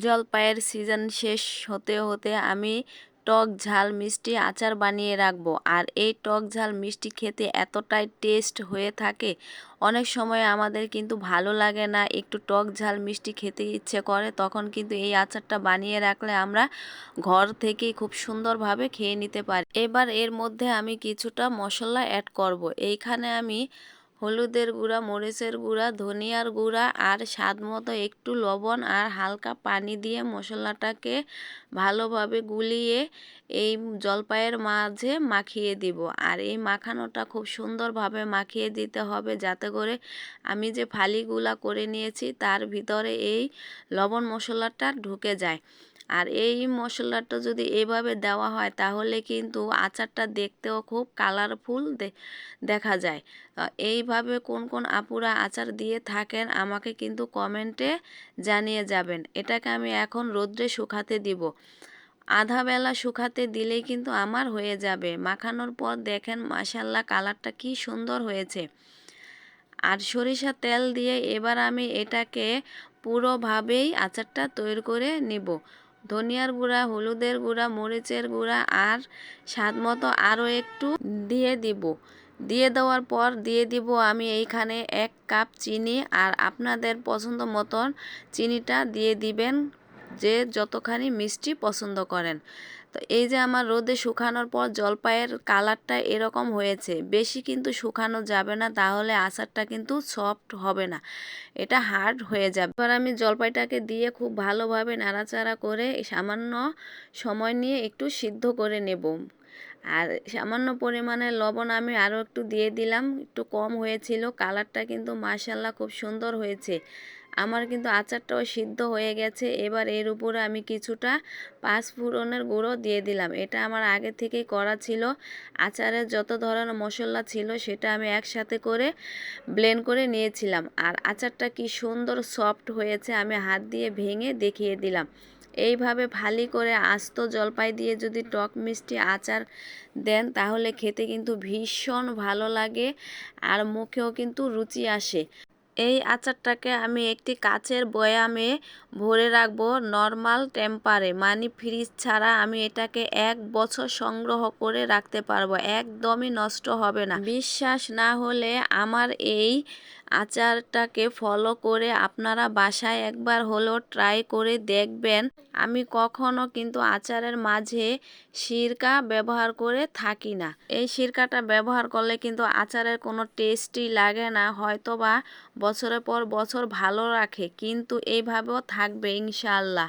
জলপাইয়ের সিজন শেষ হতে হতে আমি টক ঝাল মিষ্টি আচার বানিয়ে রাখবো। আর এই টক ঝাল মিষ্টি খেতে এতটাই টেস্ট হয়ে থাকে, অনেক সময় আমাদের কিন্তু ভালো লাগে না, একটু টক ঝাল মিষ্টি খেতে ইচ্ছে করে, তখন কিন্তু এই আচারটা বানিয়ে রাখলে আমরা ঘর থেকেই খুব সুন্দরভাবে খেয়ে নিতে পারি। এবার এর মধ্যে আমি কিছুটা মশলা অ্যাড করব। এইখানে আমি হলুদের গুঁড়া, মরিচের গুঁড়া, ধনিয়ার গুঁড়া আর স্বাদ মতো একটু লবণ আর হালকা পানি দিয়ে মশলাটাকে ভালোভাবে গুলিয়ে এই জলপাইয়ের মাঝে মাখিয়ে দিব। আর এই মাখানোটা খুব সুন্দরভাবে মাখিয়ে দিতে হবে, যাতে করে আমি যে ফালিগুলা করে নিয়েছি তার ভিতরে এই লবণ মশলাটা ঢুকে যায়। আর এই মশলাটা যদি এভাবে দেওয়া হয় তাহলে কিন্তু আচারটা দেখতেও খুব কালারফুল দেখা যায়। এইভাবে কোন কোন আপুরা আচার দিয়ে থাকেন আমাকে কিন্তু কমেন্টে জানিয়ে যাবেন। এটাকে আমি এখন রোদ্রে শুকাতে দিব। আধা বেলা শুকাতে দিলেই কিন্তু আমার হয়ে যাবে। মাখানোর পর দেখেন মাশাল্লাহ কালারটা কি সুন্দর হয়েছে। আর সরিষার তেল দিয়ে এবার আমি এটাকে পুরোভাবেই আচারটা তৈরি করে নিব। ধনিয়ার গুঁড়া, হলুদের গুঁড়া, মরিচের গুঁড়া আর স্বাদ মতো আরও একটু দিয়ে দিব। দিয়ে দেওয়ার পর দিয়ে দিব আমি এইখানে 1 কাপ চিনি। আর আপনাদের পছন্দ মতন চিনিটা দিয়ে দিবেন, যে যতখানি মিষ্টি পছন্দ করেন। তো এই যে আমার রোদে শুকানোর পর জলপাইয়ের কালারটা এরকম হয়েছে। বেশি কিন্তু শুকানো যাবে না, তাহলে আচারটা কিন্তু সফট হবে না, এটা হার্ড হয়ে যাবে। এবার আমি জলপাইটাকে দিয়ে খুব ভালোভাবে নাড়াচাড়া করে সামান্য সময় নিয়ে একটু সিদ্ধ করে নেব। আর সামান্য পরিমাণে লবণ আমি আরও একটু দিয়ে দিলাম, একটু কম হয়েছিল। কালারটা কিন্তু মাশাল্লাহ খুব সুন্দর হয়েছে। আমার কিন্তু আচারটাও সিদ্ধ হয়ে গেছে। এবার এর উপরে আমি কিছুটা পাঁচফোড়নের গুঁড়ো দিয়ে দিলাম। এটা আমার আগে থেকেই করা ছিল। আচারের যত ধরনের মশলা ছিল সেটা আমি একসাথে করে ব্লেন্ড করে নিয়েছিলাম। আর আচারটা কি সুন্দর সফট হয়েছে, আমি হাত দিয়ে ভেঙে দেখিয়ে দিলাম। এইভাবে ভালি করে আস্ত জলপাই দিয়ে যদি টক মিষ্টি আচার দেন তাহলে খেতে কিন্তু ভীষণ ভালো লাগে আর মুখেও কিন্তু রুচি আসে। এই আচারটাকে আমি একটি কাচের বয়ামে ভরে রাখবো নর্মাল টেম্পারে, মানে ফ্রিজ ছাড়া। আমি এটাকে 1 বছর সংগ্রহ করে রাখতে পারবো, একদমই নষ্ট হবে না। বিশ্বাস না হলে আমার এই আচারটাকে ফলো করে আপনারা বাসায় একবার হলেও ট্রাই করে দেখবেন। আমি কখনো কিন্তু আচারের মাঝে সিরকা ব্যবহার করে থাকি না। এই সিরকাটা ব্যবহার করলে কিন্তু আচারের কোনো টেস্টই লাগে না, হয়তো বা বছরের পর বছর ভালো রাখে, কিন্তু এইভাবেও থাকবে ইনশাআল্লাহ।